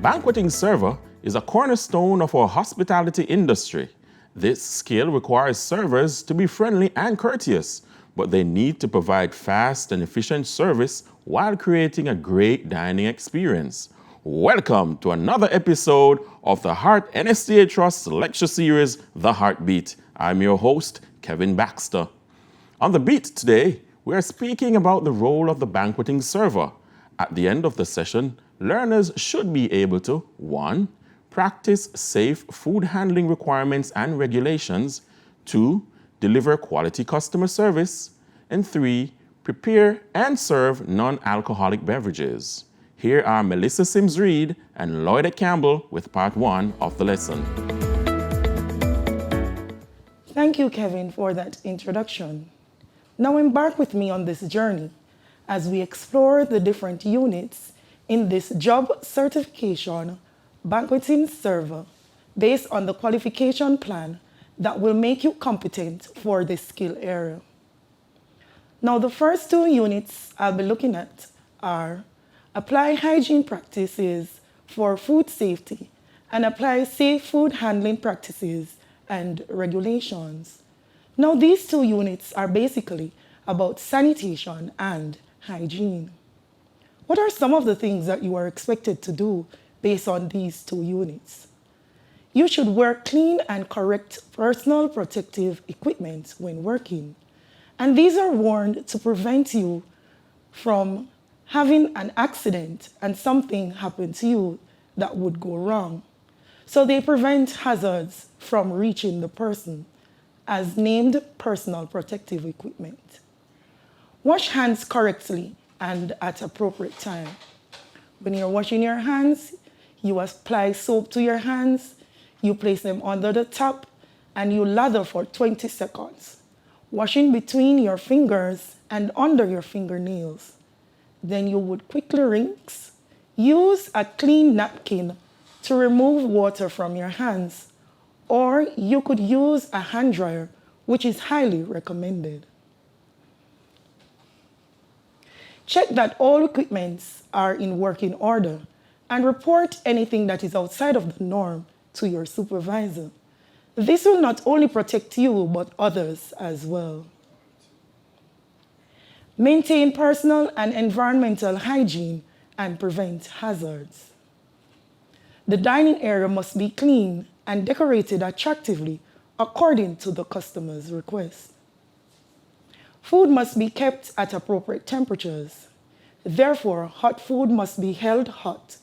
banqueting server is a cornerstone of our hospitality industry. This skill requires servers to be friendly and courteous, but they need to provide fast and efficient service while creating a great dining experience. Welcome to another episode of the Heart NSTA Trust lecture series, The Heartbeat. I'm your host, Kevin Baxter. On The Beat today, we are speaking about the role of the banqueting server. At the end of the session, learners should be able to 1. Practice safe food handling requirements and regulations, 2. Deliver quality customer service, and 3. Prepare and serve non-alcoholic beverages. Here are Melissa Sims-Reed and Lloyd Campbell with part 1 of the lesson. Thank you, Kevin, for that introduction. Now embark with me on this journey as we explore the different units in this job certification banqueting server based on the qualification plan that will make you competent for this skill area. Now, the first 2 units I'll be looking at are apply hygiene practices for food safety and apply safe food handling practices and regulations. Now, these 2 units are basically about sanitation and hygiene. What are some of the things that you are expected to do based on these 2 units? You should wear clean and correct personal protective equipment when working. And these are worn to prevent you from having an accident and something happen to you that would go wrong. So they prevent hazards from reaching the person, as named personal protective equipment. Wash hands correctly and at appropriate time. When you're washing your hands, you apply soap to your hands, you place them under the tap, and you lather for 20 seconds, washing between your fingers and under your fingernails. Then you would quickly rinse. Use a clean napkin to remove water from your hands, or you could use a hand dryer, which is highly recommended. Check that all equipments are in working order and report anything that is outside of the norm to your supervisor. This will not only protect you, but others as well. Maintain personal and environmental hygiene and prevent hazards. The dining area must be clean and decorated attractively according to the customer's request. Food must be kept at appropriate temperatures. Therefore, hot food must be held hot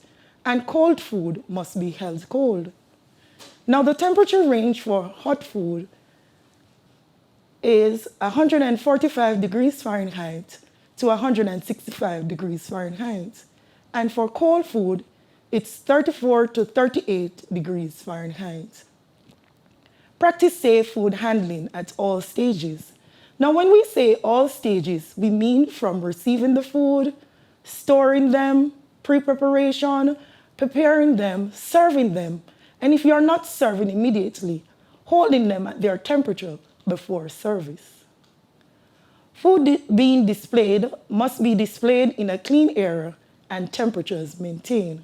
and cold food must be held cold. Now, the temperature range for hot food is 145 degrees Fahrenheit to 165 degrees Fahrenheit. And for cold food, it's 34 to 38 degrees Fahrenheit. Practice safe food handling at all stages. Now, when we say all stages, we mean from receiving the food, storing them, pre-preparation, preparing them, serving them, and if you're not serving immediately, holding them at their temperature before service. Food being displayed must be displayed in a clean area and temperatures maintained.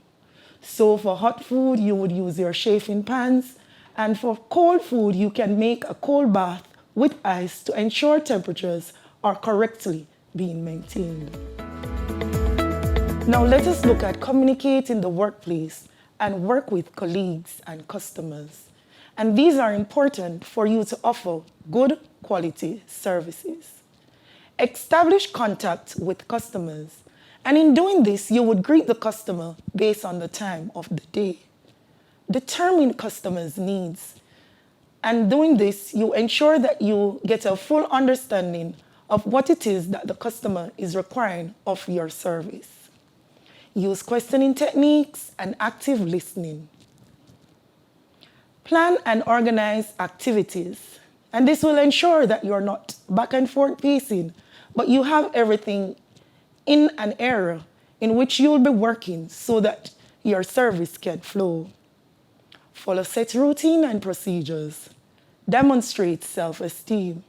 So for hot food, you would use your chafing pans, and for cold food, you can make a cold bath with ice to ensure temperatures are correctly being maintained. Now let us look at communicate in the workplace and work with colleagues and customers. And these are important for you to offer good quality services. Establish contact with customers. And in doing this, you would greet the customer based on the time of the day. Determine customers' needs. And doing this, you ensure that you get a full understanding of what it is that the customer is requiring of your service. Use questioning techniques and active listening. Plan and organize activities. And this will ensure that you're not back and forth pacing, but you have everything in an area in which you'll be working so that your service can flow. Follow set routine and procedures. Demonstrate self-esteem.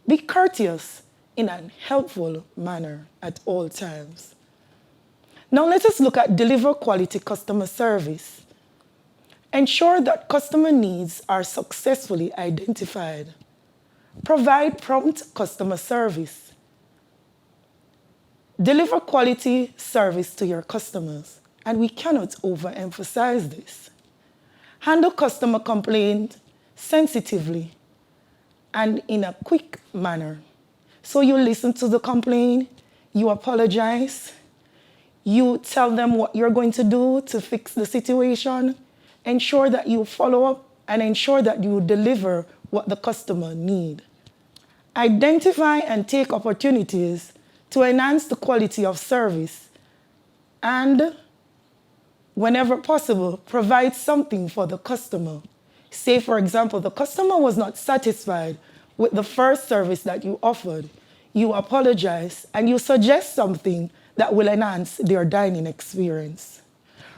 Be courteous in a helpful manner at all times. Now let us look at deliver quality customer service. Ensure that customer needs are successfully identified. Provide prompt customer service. Deliver quality service to your customers, and we cannot overemphasize this. Handle customer complaint sensitively and in a quick manner. So you listen to the complaint, you apologize, you tell them what you're going to do to fix the situation, ensure that you follow up, and ensure that you deliver what the customer needs. Identify and take opportunities to enhance the quality of service, and whenever possible, provide something for the customer. Say, for example, the customer was not satisfied with the first service that you offered. You apologize and you suggest something that will enhance their dining experience.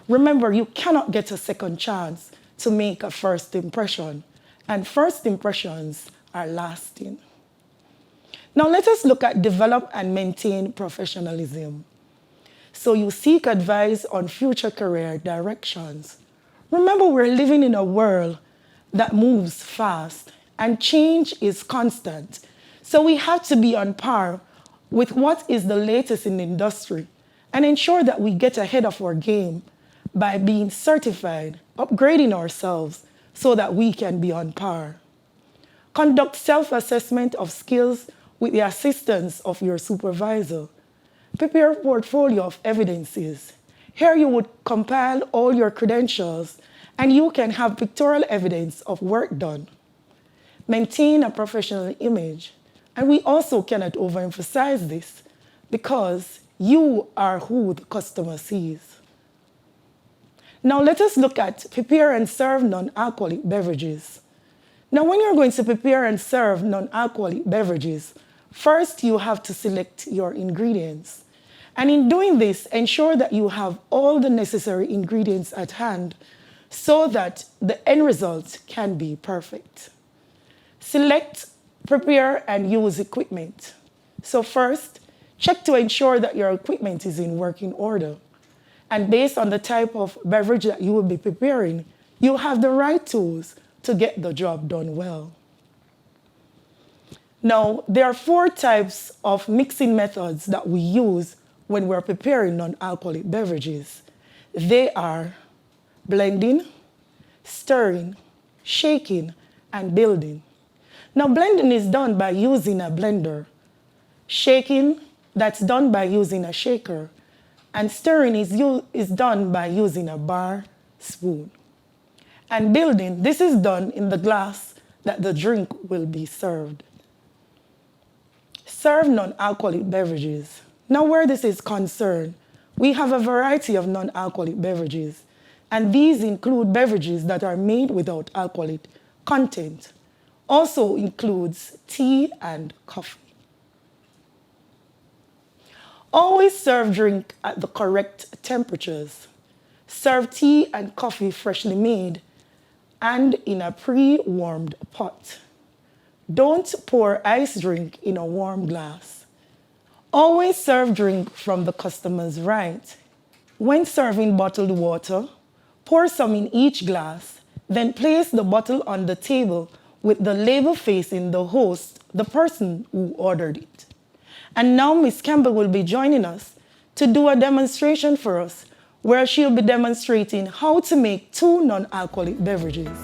Remember, you cannot get a second chance to make a first impression, and first impressions are lasting. Now let us look at develop and maintain professionalism. So you seek advice on future career directions. Remember, we're living in a world that moves fast and change is constant. So we have to be on par with what is the latest in the industry and ensure that we get ahead of our game by being certified, upgrading ourselves so that we can be on par. Conduct self-assessment of skills with the assistance of your supervisor. Prepare a portfolio of evidences. Here you would compile all your credentials and you can have pictorial evidence of work done. Maintain a professional image. And we also cannot overemphasize this because you are who the customer sees. Now let us look at prepare and serve non-alcoholic beverages. Now when you're going to prepare and serve non-alcoholic beverages, first you have to select your ingredients. And in doing this, ensure that you have all the necessary ingredients at hand so that the end result can be perfect. Select, prepare, and use equipment. So first, check to ensure that your equipment is in working order. And based on the type of beverage that you will be preparing, you have the right tools to get the job done well. Now, there are 4 types of mixing methods that we use when we're preparing non-alcoholic beverages. They are blending, stirring, shaking, and building. Now, blending is done by using a blender. Shaking, that's done by using a shaker. And stirring is done by using a bar spoon. And building, this is done in the glass that the drink will be served. Serve non-alcoholic beverages. Now, where this is concerned, we have a variety of non-alcoholic beverages, and these include beverages that are made without alcoholic content. Also includes tea and coffee. Always serve drink at the correct temperatures. Serve tea and coffee freshly made and in a pre-warmed pot. Don't pour iced drink in a warm glass. Always serve drink from the customer's right. When serving bottled water, pour some in each glass, then place the bottle on the table with the label facing the host, the person who ordered it. And now Miss Campbell will be joining us to do a demonstration for us where she'll be demonstrating how to make 2 non-alcoholic beverages.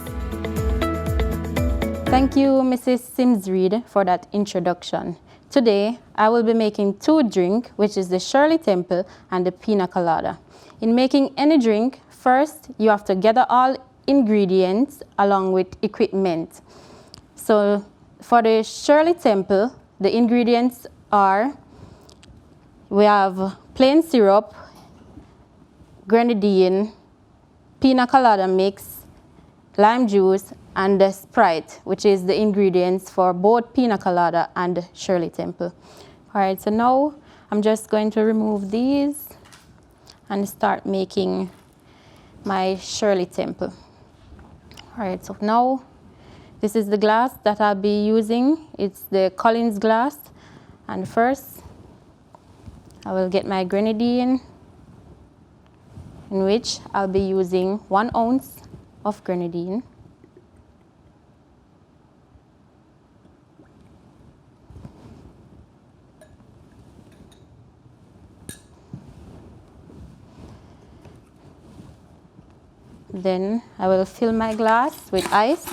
Thank you, Mrs. Sims-Reed, for that introduction. Today, I will be making 2 drinks, which is the Shirley Temple and the Pina Colada. In making any drink, first you have to gather all ingredients along with equipment. So for the Shirley Temple, the ingredients are, we have plain syrup, grenadine, pina colada mix, lime juice, and the Sprite, which is the ingredients for both pina colada and Shirley Temple. All right, so now I'm just going to remove these and start making my Shirley Temple. All right, so now this is the glass that I'll be using. It's the Collins glass. And first, I will get my grenadine in which I'll be using 1 ounce of grenadine, then I will fill my glass with ice.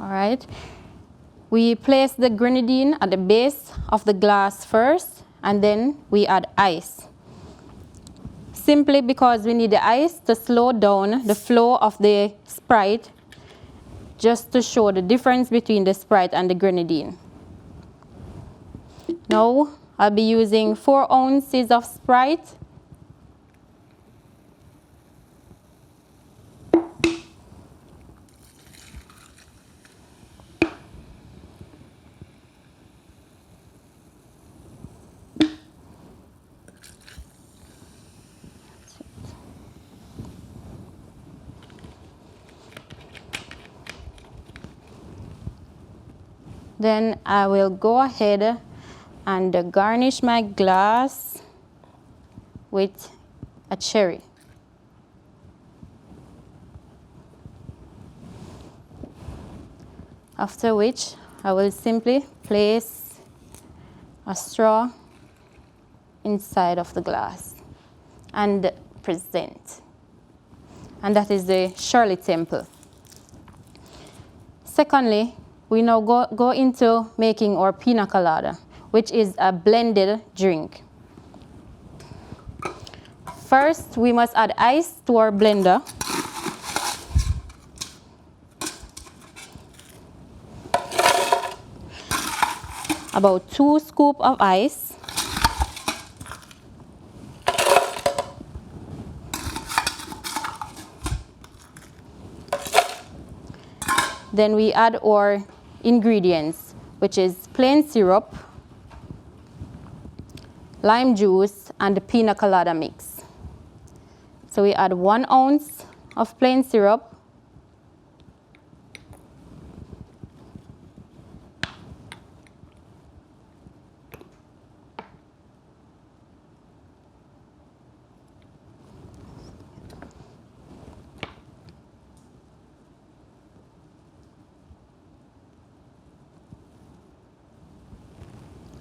All right. We place the grenadine at the base of the glass first, and then we add ice. Simply because we need the ice to slow down the flow of the Sprite, just to show the difference between the Sprite and the grenadine. Now, I'll be using 4 ounces of Sprite. Then I will go ahead and garnish my glass with a cherry. After which, I will simply place a straw inside of the glass and present. And that is the Shirley Temple. Secondly, we now go into making our pina colada, which is a blended drink. First, we must add ice to our blender. About 2 scoops of ice. Then we add our ingredients, which is plain syrup, lime juice, and the pina colada mix. So we add 1 ounce of plain syrup,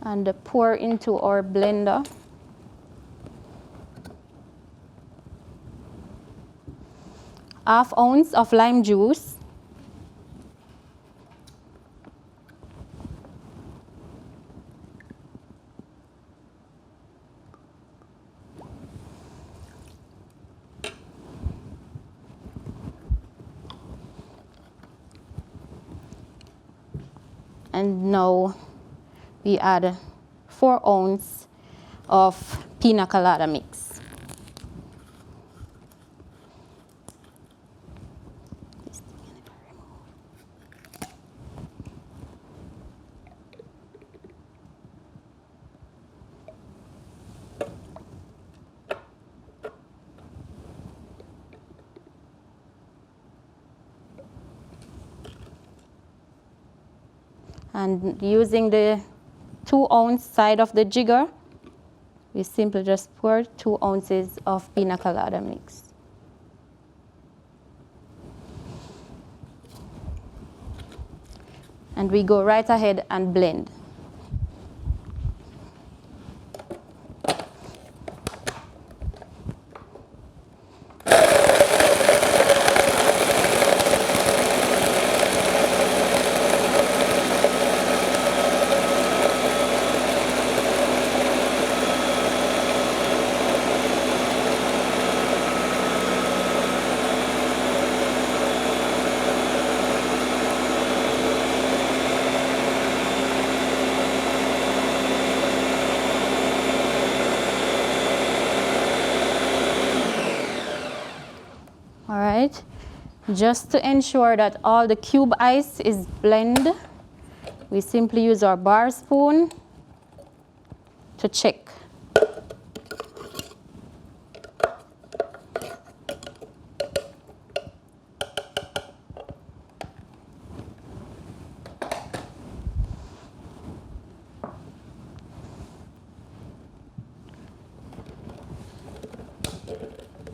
and pour into our blender. Half ounce of lime juice. And now we add 4 ounces of pina colada mix. And using the 2 ounce side of the jigger, we simply just pour 2 ounces of pina colada mix. And we go right ahead and blend. All right, just to ensure that all the cube ice is blended, we simply use our bar spoon to check.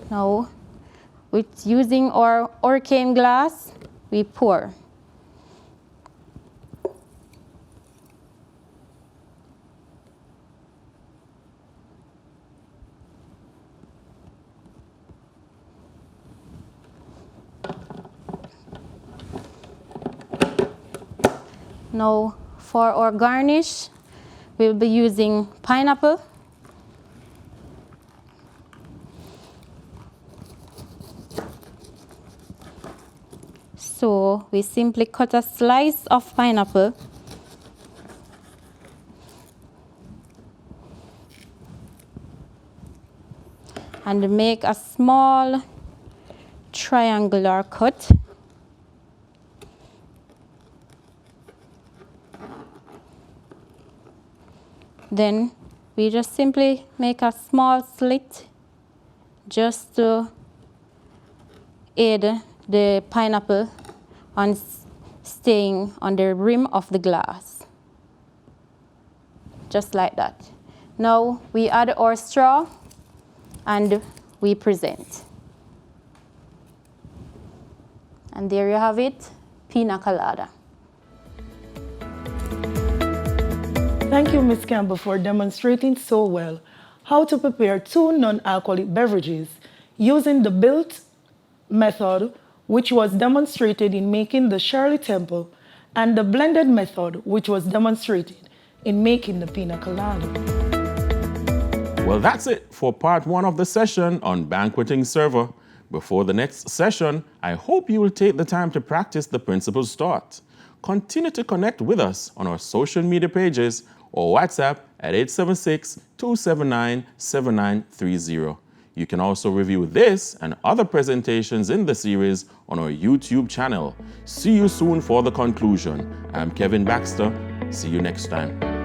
Now, with using our hurricane glass, we pour. Now, for our garnish, we'll be using pineapple. So we simply cut a slice of pineapple and make a small triangular cut. Then we just simply make a small slit just to aid the pineapple on staying on the rim of the glass. Just like that. Now we add our straw and we present. And there you have it, pina colada. Thank you, Ms. Campbell, for demonstrating so well how to prepare 2 non-alcoholic beverages using the built method, which was demonstrated in making the Shirley Temple, and the blended method, which was demonstrated in making the pina colada. Well, that's it for part 1 of the session on banqueting server. Before the next session, I hope you will take the time to practice the principles taught. Continue to connect with us on our social media pages or WhatsApp at 876-279-7930. You can also review this and other presentations in the series on our YouTube channel. See you soon for the conclusion. I'm Kevin Baxter. See you next time.